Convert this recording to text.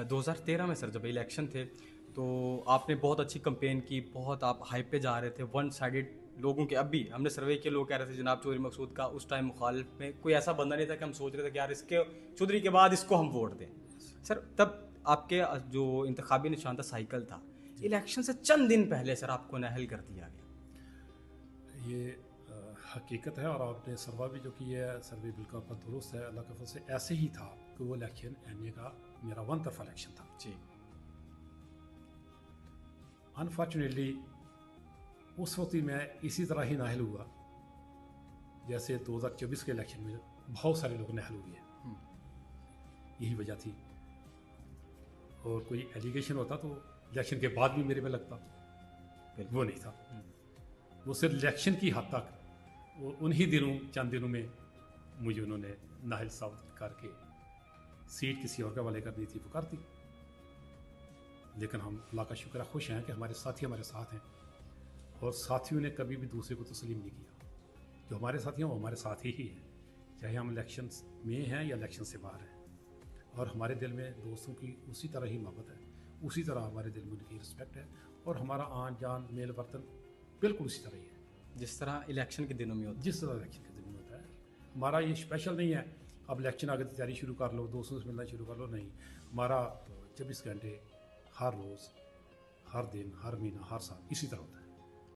2013 میں سر جب الیکشن تھے تو آپ نے بہت اچھی کمپین کی، بہت آپ ہائپ پہ جا رہے تھے، ون سائیڈڈ لوگوں کے. اب بھی ہم نے سروے کے لوگ کہہ رہے تھے جناب چودھری مقصود کا اس ٹائم مخالف میں کوئی ایسا بندہ نہیں تھا کہ ہم سوچ رہے تھے کہ یار اس کے چودھری کے بعد اس کو ہم ووٹ دیں. سر تب آپ کے جو انتخابی نشان تھا سائیکل تھا، الیکشن سے چند دن پہلے سر آپ کو نااہل کر دیا گیا. یہ حقیقت ہے، اور آپ نے سروا بھی جو کی ہے سروے بالکل پر درست ہے. اللہ کے فضل سے ایسے ہی تھا کہ وہ الیکشن این اے کا میرا ون طرفہ الیکشن تھا. جی. انفارچونیٹلی اس وقت ہی میں اسی طرح ہی نااہل ہوا جیسے 2024 کے الیکشن میں بہت سارے لوگ نااہل ہوئے ہیں. یہی وجہ تھی. اور کوئی ایلیگیشن ہوتا تو الیکشن کے بعد بھی میرے میں لگتا، وہ نہیں تھا. وہ صرف الیکشن کی حد تک وہ انہی دنوں چند دنوں میں مجھے انہوں نے نااہل ثابت کر کے سیٹ کسی اور کے حوالے کرنی تھی وہ کر دی. لیکن ہم اللہ کا شکر ہے خوش ہیں کہ ہمارے ساتھی ہمارے ساتھ ہیں، اور ساتھیوں نے کبھی بھی دوسرے کو تسلیم نہیں کیا. جو ہمارے ساتھی ہیں وہ ہمارے ساتھی ہی ہیں، چاہے ہم الیکشن میں ہیں یا الیکشن سے باہر ہیں. اور ہمارے دل میں دوستوں کی اسی طرح ہی محبت ہے، اسی طرح ہمارے دل میں ان کی رسپیکٹ ہے، اور ہمارا آن جان میل برتن بالکل اسی طرح ہی ہے جس طرح الیکشن کے دنوں میں ہوتا ہے. جس طرح الیکشن کے دن میں ہوتا ہے. ہمارا یہ اسپیشل نہیں ہے اب الیکشن آگے تیاری شروع کر لو، دوستوں سے ملنا شروع کر لو، نہیں. ہمارا 24 گھنٹے ہر روز، ہر دن، ہر مہینہ، ہر سال اسی طرح ہوتا ہے.